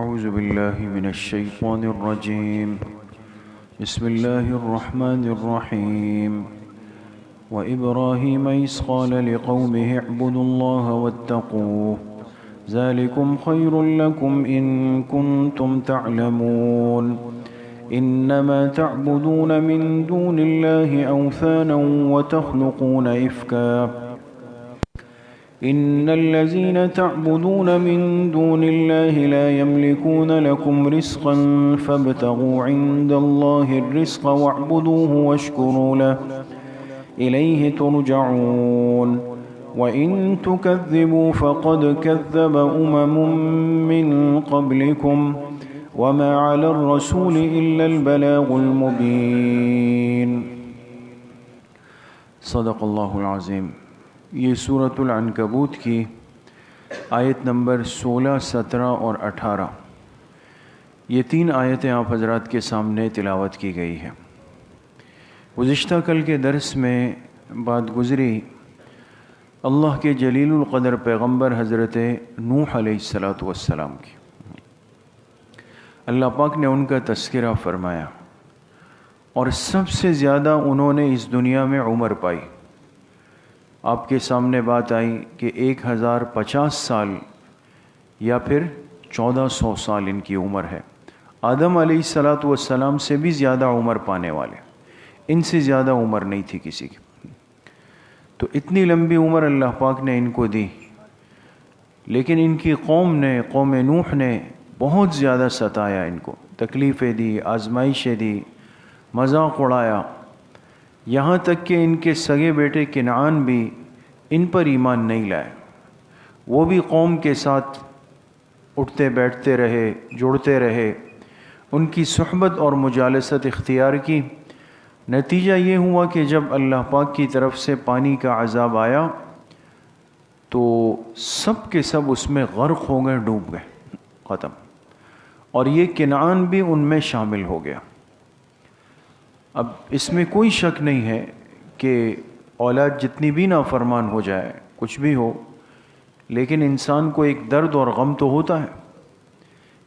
أعوذ بالله من الشيطان الرجيم بسم الله الرحمن الرحيم وإبراهيم إذ قال لقومه اعبدوا الله واتقوه ذلكم خير لكم إن كنتم تعلمون إنما تعبدون من دون الله أوثانا وتخلقون إفكا إن الذين تعبدون من دون الله لا يملكون لكم رزقا فابتغوا عند الله الرزق واعبدوه واشكروا له إليه ترجعون وإن تكذبوا فقد كذب من قبلكم وما على الرسول إلا البلاغ المبين صدق اللہ العظیم۔ یہ سورۃ العنکبوت کی آیت نمبر 16، 17 اور 18، یہ 3 آیتیں آپ حضرات کے سامنے تلاوت کی گئی ہے۔ گزشتہ کل کے درس میں بات گزری اللہ کے جلیل القدر پیغمبر حضرت نوح علیہ السلام کی۔ اللہ پاک نے ان کا تذکرہ فرمایا اور سب سے زیادہ انہوں نے اس دنیا میں عمر پائی۔ آپ کے سامنے بات آئی کہ 1050 سال یا پھر 1400 سال ان کی عمر ہے۔ آدم علیہ السلام سے بھی زیادہ عمر پانے والے، ان سے زیادہ عمر نہیں تھی کسی کی۔ تو اتنی لمبی عمر اللہ پاک نے ان کو دی، لیکن ان کی قوم نوح نے بہت زیادہ ستایا، ان کو تکلیفیں دی، آزمائشیں دی، مذاق اڑایا، یہاں تک کہ ان کے سگے بیٹے کنعان بھی ان پر ایمان نہیں لائے۔ وہ بھی قوم کے ساتھ اٹھتے بیٹھتے رہے، جڑتے رہے، ان کی صحبت اور مجالست اختیار کی۔ نتیجہ یہ ہوا کہ جب اللہ پاک کی طرف سے پانی کا عذاب آیا تو سب کے سب اس میں غرق ہو گئے، ڈوب گئے، ختم۔ اور یہ کنعان بھی ان میں شامل ہو گیا۔ اب اس میں کوئی شک نہیں ہے کہ اولاد جتنی بھی نافرمان ہو جائے، کچھ بھی ہو، لیکن انسان کو ایک درد اور غم تو ہوتا ہے۔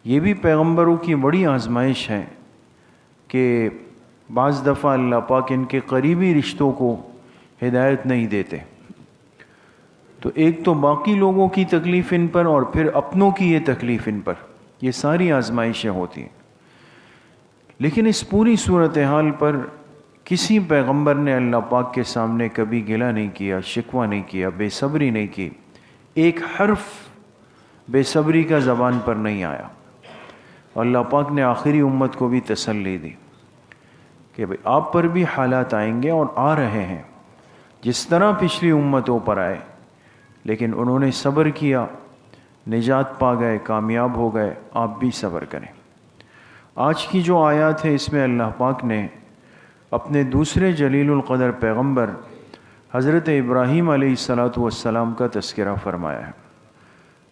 یہ بھی پیغمبروں کی بڑی آزمائش ہے کہ بعض دفعہ اللہ پاک ان کے قریبی رشتوں کو ہدایت نہیں دیتے، تو ایک تو باقی لوگوں کی تکلیف ان پر اور پھر اپنوں کی یہ تکلیف ان پر، یہ ساری آزمائشیں ہوتی ہیں۔ لیکن اس پوری صورتحال پر کسی پیغمبر نے اللہ پاک کے سامنے کبھی گلہ نہیں کیا، شکوہ نہیں کیا، بے صبری نہیں کی، ایک حرف بے صبری کا زبان پر نہیں آیا۔ اور اللہ پاک نے آخری امت کو بھی تسلی دی کہ بھئی آپ پر بھی حالات آئیں گے اور آ رہے ہیں، جس طرح پچھلی امتوں پر آئے، لیکن انہوں نے صبر کیا، نجات پا گئے، کامیاب ہو گئے، آپ بھی صبر کریں۔ آج کی جو آیات ہے اس میں اللہ پاک نے اپنے دوسرے جلیل القدر پیغمبر حضرت ابراہیم علیہ السلام کا تذکرہ فرمایا ہے۔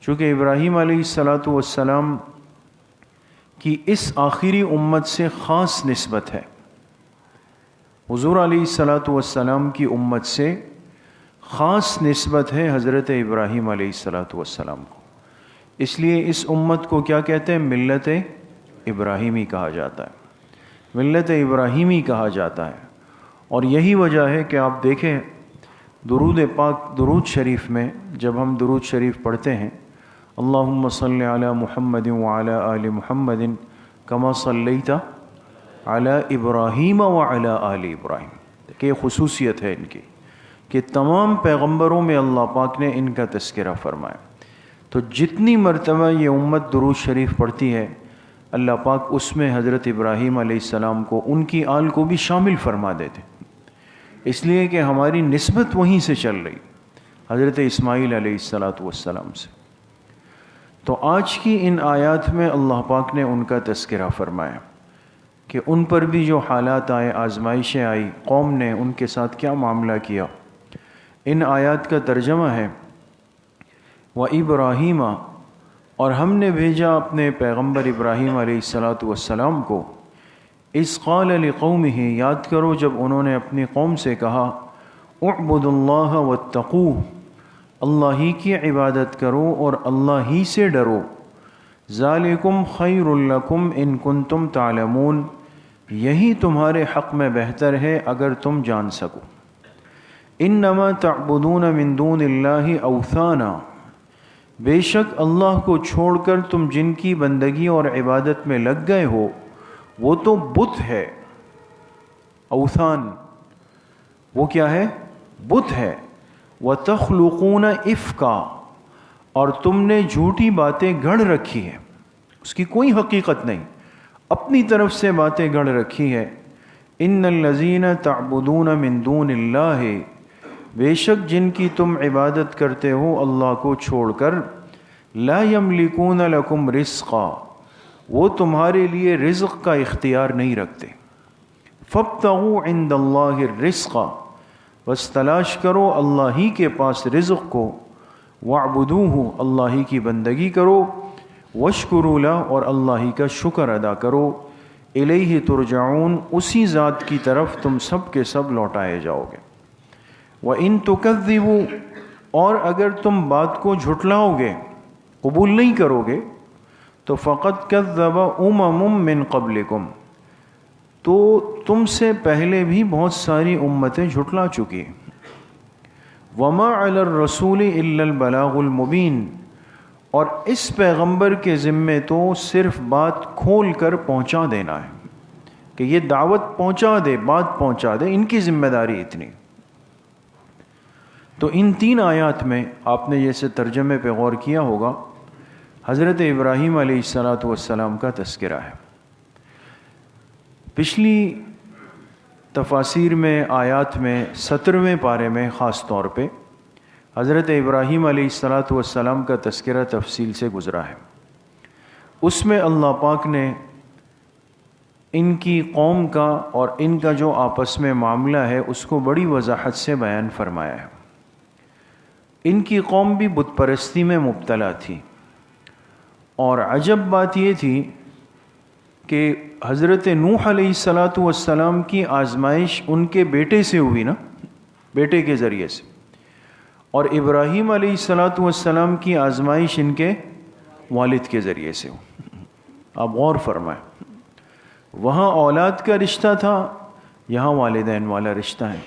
چونکہ ابراہیم علیہ السلام کی اس آخری امت سے خاص نسبت ہے، حضور علیہ السلام کی امت سے خاص نسبت ہے حضرت ابراہیم علیہ السلام کو، اس لیے اس امت کو کیا کہتے ہیں؟ ملت ابراہیمی کہا جاتا ہے، ملت ابراہیمی کہا جاتا ہے۔ اور یہی وجہ ہے کہ آپ دیکھیں درود پاک، درود شریف میں جب ہم درود شریف پڑھتے ہیں، اللہم صلی علی محمد وعلی آل محمد کما صلیت علی ابراہیم وعلی آل ابراہیم، کہ یہ خصوصیت ہے ان کی کہ تمام پیغمبروں میں اللہ پاک نے ان کا تذکرہ فرمایا۔ تو جتنی مرتبہ یہ امت درود شریف پڑھتی ہے، اللہ پاک اس میں حضرت ابراہیم علیہ السلام کو، ان کی آل کو بھی شامل فرما دیتے، اس لیے کہ ہماری نسبت وہیں سے چل رہی، حضرت اسماعیل علیہ السلام سے۔ تو آج کی ان آیات میں اللہ پاک نے ان کا تذکرہ فرمایا کہ ان پر بھی جو حالات آئے، آزمائشیں آئی، قوم نے ان کے ساتھ کیا معاملہ کیا۔ ان آیات کا ترجمہ ہے وَإِبْرَاهِيمَ، اور ہم نے بھیجا اپنے پیغمبر ابراہیم علیہ السلام کو، اِذْ قَالَ لِقَوْمِهِ، یاد کرو جب انہوں نے اپنی قوم سے کہا اعبدوا اللہ واتقوہ، اللہ ہی کی عبادت کرو اور اللہ ہی سے ڈرو، ذالکم خیر لکم ان کنتم تعلمون، یہی تمہارے حق میں بہتر ہے اگر تم جان سکو۔ انما تعبدون من دون اللہ اوثانا، بے شک اللہ کو چھوڑ کر تم جن کی بندگی اور عبادت میں لگ گئے ہو وہ تو بت ہے۔ اوثان وہ کیا ہے؟ بت ہے۔ وَتَخْلُقُونَ إِفْكًا، اور تم نے جھوٹی باتیں گھڑ رکھی ہے، اس کی کوئی حقیقت نہیں، اپنی طرف سے باتیں گھڑ رکھی ہے۔ إِنَّ الَّذِينَ تَعْبُدُونَ مِن دُونِ اللَّهِ، بے شک جن کی تم عبادت کرتے ہو اللہ کو چھوڑ کر، لَا يَمْلِكُونَ لَكُمْ رِزْقًا، وہ تمہارے لیے رزق کا اختیار نہیں رکھتے۔ فَابْتَغُوا عِندَ اللَّهِ الرِّزْقَ، بس تلاش کرو اللہ ہی کے پاس رزق کو، وَاعْبُدُوهُ، اللہ ہی کی بندگی کرو، وَاشْكُرُوا لَهُ، اور اللہ ہی کا شکر ادا کرو، الیہ ترجعون، اسی ذات کی طرف تم سب کے سب لوٹائے جاؤ گے۔ وَإِن تُكَذِّبُوا، اور اگر تم بات کو جھٹلاؤ گے، قبول نہیں کرو گے، تو فَقَدْ كَذَّبَ أُمَمٌ مِّن قَبْلِكُمْ، تو تم سے پہلے بھی بہت ساری امتیں جھٹلا چکی ہیں۔ وَمَا عَلَى الرَّسُولِ إِلَّا الْبَلَاغُ الْمُبِينُ، اور اس پیغمبر کے ذمے تو صرف بات کھول کر پہنچا دینا ہے، کہ یہ دعوت پہنچا دے، بات پہنچا دے، ان کی ذمہ داری اتنی۔ تو ان تین آیات میں آپ نے جیسے ترجمے پہ غور کیا ہوگا، حضرت ابراہیم علیہ السلام کا تذکرہ ہے۔ پچھلی تفاسیر میں، آیات میں، 17ویں پارے میں خاص طور پہ حضرت ابراہیم علیہ السلام کا تذکرہ تفصیل سے گزرا ہے۔ اس میں اللہ پاک نے ان کی قوم کا اور ان کا جو آپس میں معاملہ ہے اس کو بڑی وضاحت سے بیان فرمایا ہے۔ ان کی قوم بھی بت پرستی میں مبتلا تھی، اور عجب بات یہ تھی کہ حضرت نوح علیہ السلام کی آزمائش ان کے بیٹے سے ہوئی نا، بیٹے کے ذریعے سے، اور ابراہیم علیہ السلام کی آزمائش ان کے والد کے ذریعے سے ہو۔ آپ غور فرمائیں، وہاں اولاد کا رشتہ تھا، یہاں والدین والا رشتہ ہے،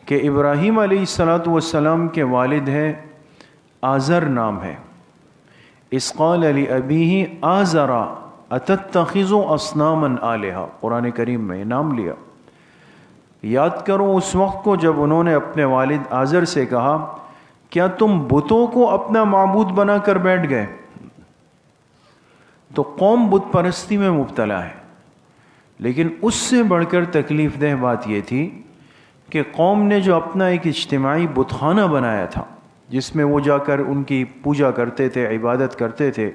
کہ ابراہیم علیہ السلام کے والد ہے آزر نام ہے۔ اذ قال لأبیہ آزر اتتخذ اصناما آلہہ، قرآن کریم میں نام لیا۔ یاد کرو اس وقت کو جب انہوں نے اپنے والد آزر سے کہا کیا تم بتوں کو اپنا معبود بنا کر بیٹھ گئے؟ تو قوم بت پرستی میں مبتلا ہے، لیکن اس سے بڑھ کر تکلیف دہ بات یہ تھی کہ قوم نے جو اپنا ایک اجتماعی بت خانہ بنایا تھا جس میں وہ جا کر ان کی پوجا کرتے تھے، عبادت کرتے تھے،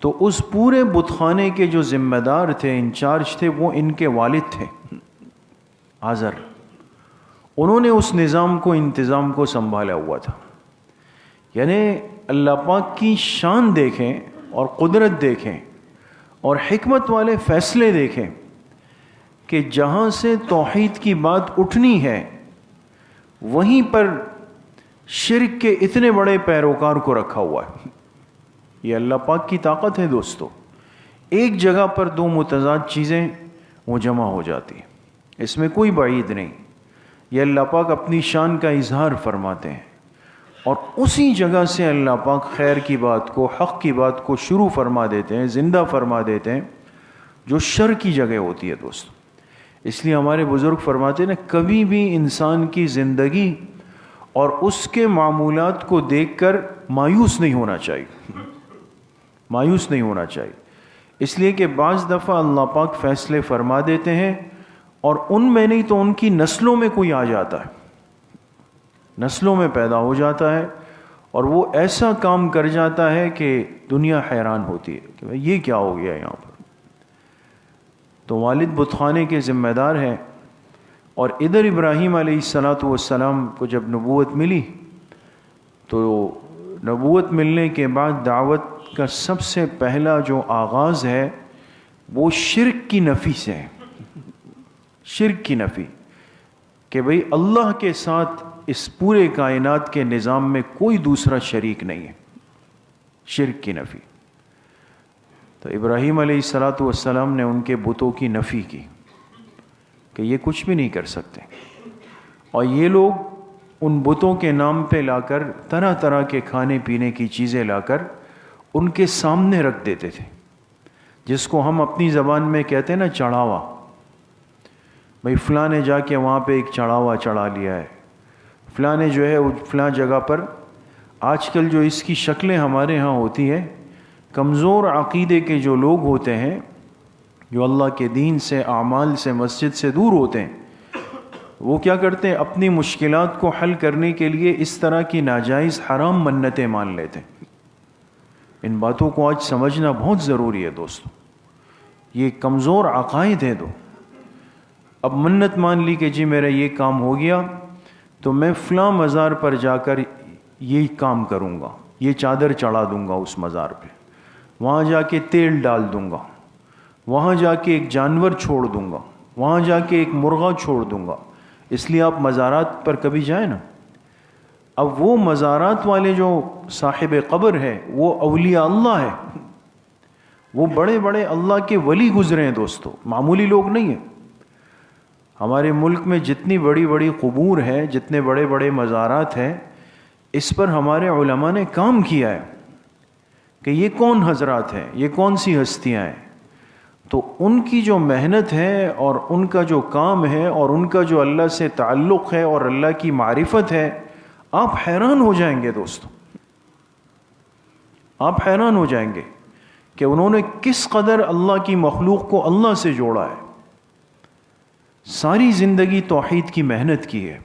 تو اس پورے بت خانے کے جو ذمہ دار تھے، انچارج تھے، وہ ان کے والد تھے آزر۔ انہوں نے اس نظام کو، انتظام کو سنبھالا ہوا تھا۔ یعنی اللہ پاک کی شان دیکھیں اور قدرت دیکھیں اور حکمت والے فیصلے دیکھیں کہ جہاں سے توحید کی بات اٹھنی ہے وہیں پر شرک کے اتنے بڑے پیروکار کو رکھا ہوا ہے۔ یہ اللہ پاک کی طاقت ہے دوستو، ایک جگہ پر دو متضاد چیزیں وہ جمع ہو جاتی ہیں، اس میں کوئی بعید نہیں۔ یہ اللہ پاک اپنی شان کا اظہار فرماتے ہیں، اور اسی جگہ سے اللہ پاک خیر کی بات کو، حق کی بات کو شروع فرما دیتے ہیں، زندہ فرما دیتے ہیں، جو شر کی جگہ ہوتی ہے دوستو۔ اس لیے ہمارے بزرگ فرماتے ہیں نا، کبھی بھی انسان کی زندگی اور اس کے معمولات کو دیکھ کر مایوس نہیں ہونا چاہیے، مایوس نہیں ہونا چاہیے، اس لیے کہ بعض دفعہ اللہ پاک فیصلے فرما دیتے ہیں اور ان میں نہیں تو ان کی نسلوں میں کوئی آ جاتا ہے، نسلوں میں پیدا ہو جاتا ہے، اور وہ ایسا کام کر جاتا ہے کہ دنیا حیران ہوتی ہے کہ یہ کیا ہو گیا یہاں پر۔ تو والد بت خانے کے ذمہ دار ہیں، اور ادھر ابراہیم علیہ السلام کو جب نبوت ملی تو نبوت ملنے کے بعد دعوت کا سب سے پہلا جو آغاز ہے وہ شرک کی نفی سے ہے، شرک کی نفی، کہ بھئی اللہ کے ساتھ اس پورے کائنات کے نظام میں کوئی دوسرا شریک نہیں ہے، شرک کی نفی۔ تو ابراہیم علیہ الصلوۃ والسلام نے ان کے بتوں کی نفی کی کہ یہ کچھ بھی نہیں کر سکتے، اور یہ لوگ ان بتوں کے نام پہ لا کر طرح طرح کے کھانے پینے کی چیزیں لا کر ان کے سامنے رکھ دیتے تھے، جس کو ہم اپنی زبان میں کہتے ہیں نا چڑھاوا، بھائی فلاں نے جا کے وہاں پہ ایک چڑھاوا چڑھا لیا ہے، فلاں نے جو ہے فلاں جگہ پر۔ آج کل جو اس کی شکلیں ہمارے ہاں ہوتی ہیں، کمزور عقیدے کے جو لوگ ہوتے ہیں، جو اللہ کے دین سے، اعمال سے، مسجد سے دور ہوتے ہیں، وہ کیا کرتے ہیں؟ اپنی مشکلات کو حل کرنے کے لیے اس طرح کی ناجائز حرام منتیں مان لیتے ہیں۔ ان باتوں کو آج سمجھنا بہت ضروری ہے دوستو، یہ کمزور عقائد ہیں دو۔ اب منت مان لی کہ جی میرا یہ کام ہو گیا تو میں فلاں مزار پر جا کر یہ کام کروں گا، یہ چادر چڑھا دوں گا اس مزار پہ، وہاں جا کے تیل ڈال دوں گا، وہاں جا کے ایک جانور چھوڑ دوں گا، وہاں جا کے ایک مرغا چھوڑ دوں گا۔ اس لیے آپ مزارات پر کبھی جائیں نا، اب وہ مزارات والے جو صاحب قبر ہے وہ اولیاء اللہ ہے، وہ بڑے بڑے اللہ کے ولی گزرے ہیں دوستو، معمولی لوگ نہیں ہیں۔ ہمارے ملک میں جتنی بڑی بڑی قبور ہیں، جتنے بڑے بڑے مزارات ہیں، اس پر ہمارے علماء نے کام کیا ہے کہ یہ کون حضرات ہیں، یہ کون سی ہستیاں ہیں۔ تو ان کی جو محنت ہے اور ان کا جو کام ہے اور ان کا جو اللہ سے تعلق ہے اور اللہ کی معرفت ہے، آپ حیران ہو جائیں گے دوستو، آپ حیران ہو جائیں گے کہ انہوں نے کس قدر اللہ کی مخلوق کو اللہ سے جوڑا ہے۔ ساری زندگی توحید کی محنت کی ہے،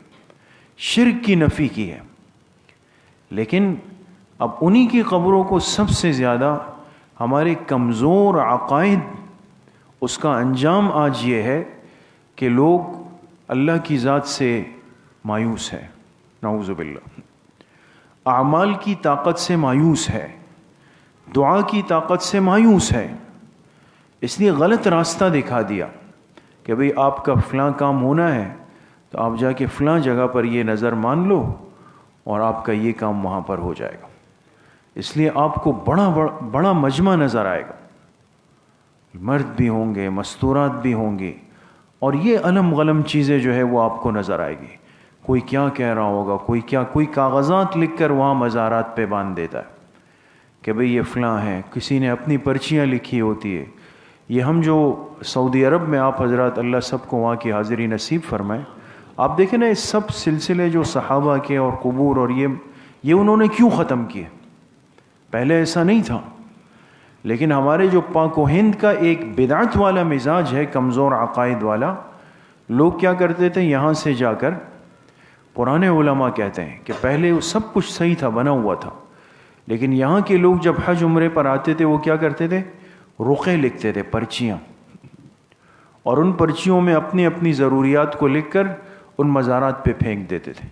شرک کی نفی کی ہے، لیکن اب انہی کی قبروں کو سب سے زیادہ ہمارے کمزور عقائد، اس کا انجام آج یہ ہے کہ لوگ اللہ کی ذات سے مایوس ہے، نعوذ باللہ، اعمال کی طاقت سے مایوس ہے، دعا کی طاقت سے مایوس ہے، اس لیے غلط راستہ دکھا دیا کہ بھئی آپ کا فلاں کام ہونا ہے تو آپ جا کے فلاں جگہ پر یہ نظر مان لو اور آپ کا یہ کام وہاں پر ہو جائے گا۔ اس لیے آپ کو بڑا مجمع نظر آئے گا، مرد بھی ہوں گے، مستورات بھی ہوں گی، اور یہ علم غلم چیزیں جو ہے وہ آپ کو نظر آئے گی۔ کوئی کیا کہہ رہا ہوگا، کوئی کاغذات لکھ کر وہاں مزارات پہ باندھ دیتا ہے کہ بھئی یہ فلاں ہے، کسی نے اپنی پرچیاں لکھی ہوتی ہے۔ یہ ہم جو سعودی عرب میں آپ حضرات، اللہ سب کو وہاں کی حاضری نصیب فرمائے، آپ دیکھیں نا، اس سب سلسلے جو صحابہ کے اور قبور اور یہ انہوں نے کیوں ختم کیے؟ پہلے ایسا نہیں تھا، لیکن ہمارے جو پاک و ہند کا ایک بدعت والا مزاج ہے، کمزور عقائد والا، لوگ کیا کرتے تھے؟ یہاں سے جا کر، پرانے علماء کہتے ہیں کہ پہلے وہ سب کچھ صحیح تھا، بنا ہوا تھا، لیکن یہاں کے لوگ جب حج عمرے پر آتے تھے وہ کیا کرتے تھے؟ رقعے لکھتے تھے، پرچیاں، اور ان پرچیوں میں اپنی اپنی ضروریات کو لکھ کر ان مزارات پہ پھینک دیتے تھے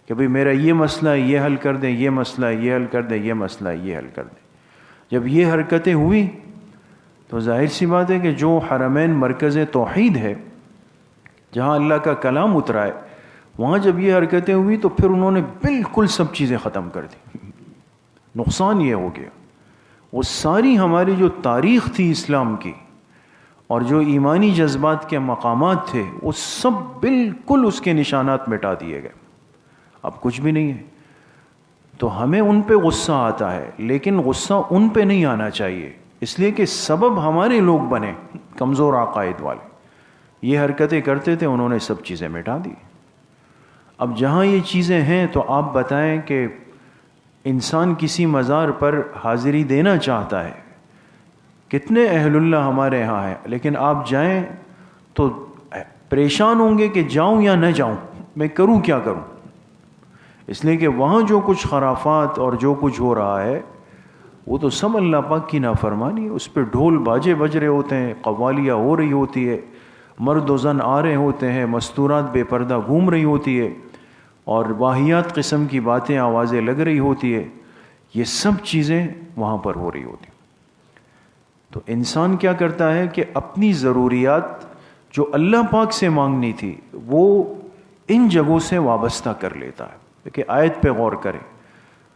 کہ بھئی میرا یہ مسئلہ ہے، یہ حل کر دیں، یہ مسئلہ ہے، یہ حل کر دیں، یہ مسئلہ ہے، یہ حل کر دیں۔ جب یہ حرکتیں ہوئی تو ظاہر سی بات ہے کہ جو حرمین مرکز توحید ہے، جہاں اللہ کا کلام اترا ہے، وہاں جب یہ حرکتیں ہوئی تو پھر انہوں نے بالکل سب چیزیں ختم کر دی۔ نقصان یہ ہو گیا، وہ ساری ہماری جو تاریخ تھی اسلام کی اور جو ایمانی جذبات کے مقامات تھے، وہ سب بالکل اس کے نشانات مٹا دیے گئے، اب کچھ بھی نہیں ہے۔ تو ہمیں ان پہ غصہ آتا ہے، لیکن غصہ ان پہ نہیں آنا چاہیے، اس لیے کہ سبب ہمارے لوگ بنے، کمزور عقائد والے، یہ حرکتیں کرتے تھے، انہوں نے سب چیزیں مٹا دی۔ اب جہاں یہ چیزیں ہیں تو آپ بتائیں کہ انسان کسی مزار پر حاضری دینا چاہتا ہے، کتنے اہل اللہ ہمارے ہاں ہیں، لیکن آپ جائیں تو پریشان ہوں گے کہ جاؤں یا نہ جاؤں، میں کروں کیا کروں، اس لیے کہ وہاں جو کچھ خرافات اور جو کچھ ہو رہا ہے وہ تو سب اللہ پاک کی نافرمانی ہے۔ اس پہ ڈھول باجے بج رہے ہوتے ہیں، قوالیاں ہو رہی ہوتی ہے، مرد و زن آ رہے ہوتے ہیں، مستورات بے پردہ گھوم رہی ہوتی ہے، اور واہیات قسم کی باتیں، آوازیں لگ رہی ہوتی ہے، یہ سب چیزیں وہاں پر ہو رہی ہوتی ہیں۔ تو انسان کیا کرتا ہے کہ اپنی ضروریات جو اللہ پاک سے مانگنی تھی وہ ان جگہوں سے وابستہ کر لیتا ہے۔ کہ آیت پہ غور کریں،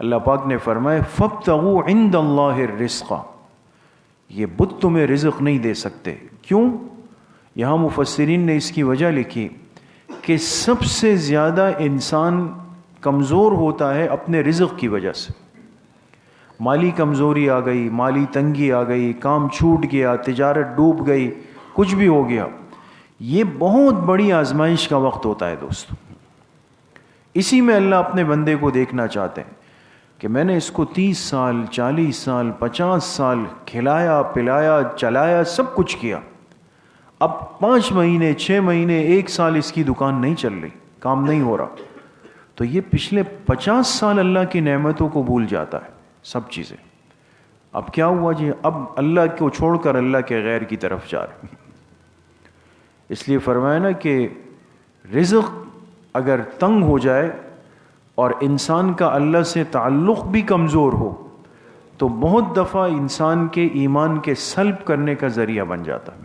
اللہ پاک نے فرمایا فَابْتَغُوا عِندَ اللَّهِ الرِّزْقَ، یہ بت تمہیں رزق نہیں دے سکتے. کیوں؟ یہاں مفسرین نے اس کی وجہ لکھی کہ سب سے زیادہ انسان کمزور ہوتا ہے اپنے رزق کی وجہ سے. مالی کمزوری آ گئی، مالی تنگی آ گئی، کام چھوٹ گیا، تجارت ڈوب گئی، کچھ بھی ہو گیا، یہ بہت بڑی آزمائش کا وقت ہوتا ہے دوستو. اسی میں اللہ اپنے بندے کو دیکھنا چاہتے ہیں کہ میں نے اس کو 30 سال 40 سال 50 سال کھلایا پلایا چلایا سب کچھ کیا، اب 5 مہینے 6 مہینے 1 سال اس کی دکان نہیں چل رہی، کام نہیں ہو رہا، تو یہ پچھلے 50 سال اللہ کی نعمتوں کو بھول جاتا ہے سب چیزیں. اب کیا ہوا جی؟ اب اللہ کو چھوڑ کر اللہ کے غیر کی طرف جا رہے. اس لیے فرمایا نا کہ رزق اگر تنگ ہو جائے اور انسان کا اللہ سے تعلق بھی کمزور ہو تو بہت دفعہ انسان کے ایمان کے سلب کرنے کا ذریعہ بن جاتا ہے.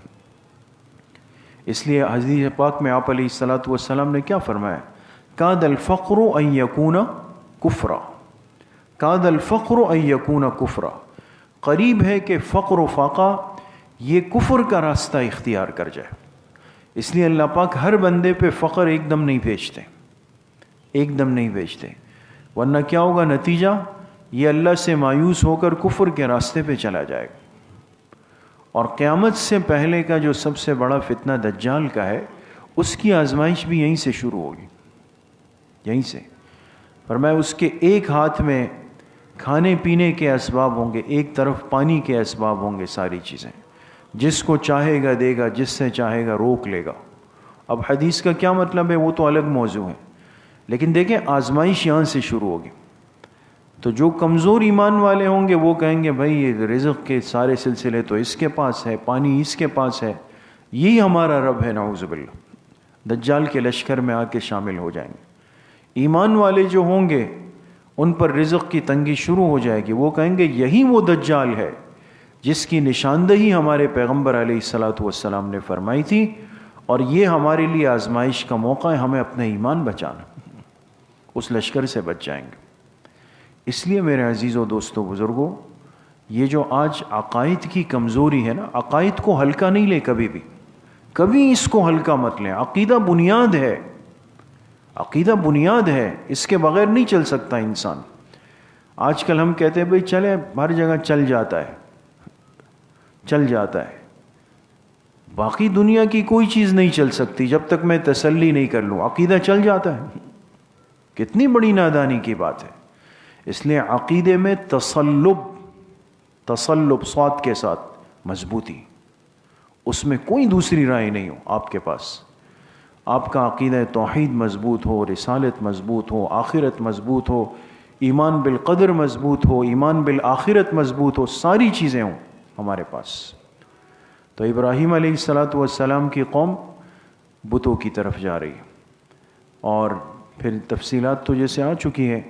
اس لیے حدیث پاک میں آپ علیہ الصلاۃ والسلام نے کیا فرمایا؟ کاد الفقر ان یکون کفرا، کاد الفقر ان یکون کفرا، قریب ہے کہ فقر و فاقہ یہ کفر کا راستہ اختیار کر جائے. اس لیے اللہ پاک ہر بندے پہ فقر ایک دم نہیں بھیجتے، ایک دم نہیں بھیجتے، ورنہ کیا ہوگا نتیجہ؟ یہ اللہ سے مایوس ہو کر کفر کے راستے پہ چلا جائے گا. اور قیامت سے پہلے کا جو سب سے بڑا فتنہ دجال کا ہے، اس کی آزمائش بھی یہیں سے شروع ہوگی، یہیں سے. فرمایا اس کے ایک ہاتھ میں کھانے پینے کے اسباب ہوں گے، ایک طرف پانی کے اسباب ہوں گے، ساری چیزیں جس کو چاہے گا دے گا، جس سے چاہے گا روک لے گا. اب حدیث کا کیا مطلب ہے وہ تو الگ موضوع ہے، لیکن دیکھیں آزمائش یہاں سے شروع ہوگی. تو جو کمزور ایمان والے ہوں گے وہ کہیں گے بھائی یہ رزق کے سارے سلسلے تو اس کے پاس ہے، پانی اس کے پاس ہے، یہی ہمارا رب ہے. نعوذ باللہ، دجال کے لشکر میں آ کے شامل ہو جائیں گے. ایمان والے جو ہوں گے ان پر رزق کی تنگی شروع ہو جائے گی، وہ کہیں گے یہی وہ دجال ہے جس کی نشاندہی ہمارے پیغمبر علیہ الصلاۃ والسلام نے فرمائی تھی، اور یہ ہمارے لیے آزمائش کا موقع ہے، ہمیں اپنا ایمان بچانا. اس لشکر سے بچ جائیں گے. اس لیے میرے عزیزوں دوستوں بزرگوں، یہ جو آج عقائد کی کمزوری ہے نا، عقائد کو ہلکا نہیں لیں کبھی بھی، کبھی اس کو ہلکا مت لیں. عقیدہ بنیاد ہے، عقیدہ بنیاد ہے، اس کے بغیر نہیں چل سکتا انسان. آج کل ہم کہتے ہیں بھئی چلے ہر جگہ چل جاتا ہے، چل جاتا ہے. باقی دنیا کی کوئی چیز نہیں چل سکتی جب تک میں تسلی نہیں کر لوں. عقیدہ چل جاتا ہے، کتنی بڑی نادانی کی بات ہے. اس لیے عقیدے میں تصلب صاد کے ساتھ مضبوطی، اس میں کوئی دوسری رائے نہیں ہو آپ کے پاس. آپ کا عقیدہ توحید مضبوط ہو، رسالت مضبوط ہو، آخرت مضبوط ہو، ایمان بالقدر مضبوط ہو، ایمان بالآخرت مضبوط ہو، ساری چیزیں ہوں ہمارے پاس. تو ابراہیم علیہ الصلاۃ والسلام کی قوم بتوں کی طرف جا رہی ہے، اور پھر تفصیلات تو جیسے آ چکی ہے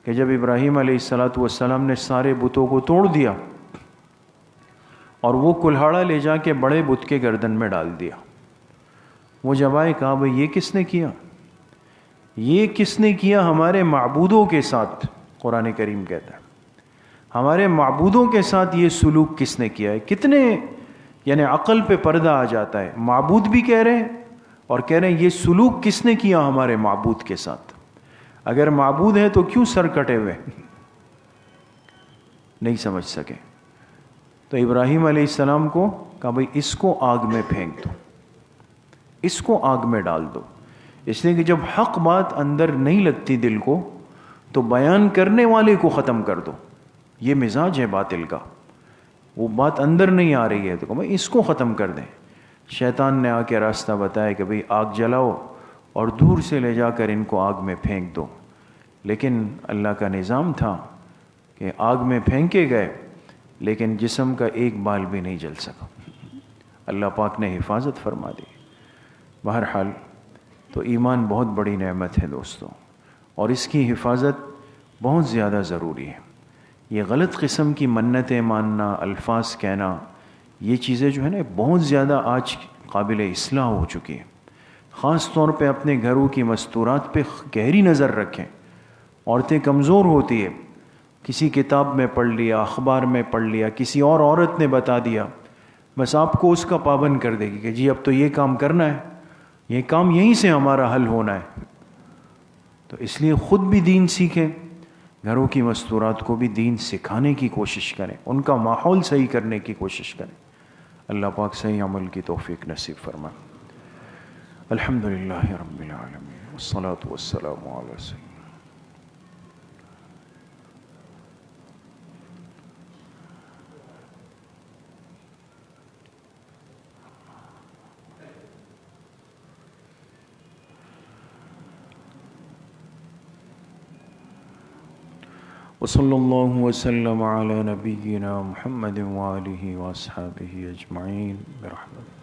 کہ جب ابراہیم علیہ الصلاۃ والسلام نے سارے بتوں کو توڑ دیا اور وہ کلہاڑا لے جا کے بڑے بت کے گردن میں ڈال دیا. وہ جب آئے کہا بھئی یہ کس نے کیا؟ یہ کس نے کیا؟ ہمارے معبودوں کے ساتھ. قرآن کریم کہتا ہے ہمارے معبودوں کے ساتھ یہ سلوک کس نے کیا ہے. کتنے یعنی عقل پہ پردہ آ جاتا ہے. معبود بھی کہہ رہے ہیں اور کہہ رہے ہیں یہ سلوک کس نے کیا ہمارے معبود کے ساتھ. اگر معبود ہے تو کیوں سر کٹے ہوئے؟ نہیں سمجھ سکے. تو ابراہیم علیہ السلام کو کہا بھئی اس کو آگ میں پھینک دو، اس کو آگ میں ڈال دو. اس لیے کہ جب حق بات اندر نہیں لگتی دل کو تو بیان کرنے والے کو ختم کر دو. یہ مزاج ہے باطل کا، وہ بات اندر نہیں آ رہی ہے تو بھئی اس کو ختم کر دیں. شیطان نے آ کے راستہ بتایا کہ بھئی آگ جلاؤ اور دور سے لے جا کر ان کو آگ میں پھینک دو. لیکن اللہ کا نظام تھا کہ آگ میں پھینکے گئے لیکن جسم کا ایک بال بھی نہیں جل سکا. اللہ پاک نے حفاظت فرما دی. بہرحال تو ایمان بہت بڑی نعمت ہے دوستوں، اور اس کی حفاظت بہت زیادہ ضروری ہے. یہ غلط قسم کی منتیں ماننا، الفاظ کہنا، یہ چیزیں جو ہے نا بہت زیادہ آج قابل اصلاح ہو چکی ہیں. خاص طور پہ اپنے گھروں کی مستورات پہ گہری نظر رکھیں. عورتیں کمزور ہوتی ہے کسی کتاب میں پڑھ لیا، اخبار میں پڑھ لیا، کسی اور عورت نے بتا دیا، بس آپ کو اس کا پابند کر دے گی کہ جی اب تو یہ کام کرنا ہے، یہ کام یہیں سے ہمارا حل ہونا ہے۔ تو اس لیے خود بھی دین سیکھیں، گھروں کی مستورات کو بھی دین سکھانے کی کوشش کریں، ان کا ماحول صحیح کرنے کی کوشش کریں۔ اللہ پاک صحیح عمل کی توفیق نصیب فرمائے۔ الحمدللہ رب العالمین والصلاة والسلام علی سیدنا وصلی اللہ وسلم علی نبینا محمد وآلہ واصحابہ اجمعین برحمتہ۔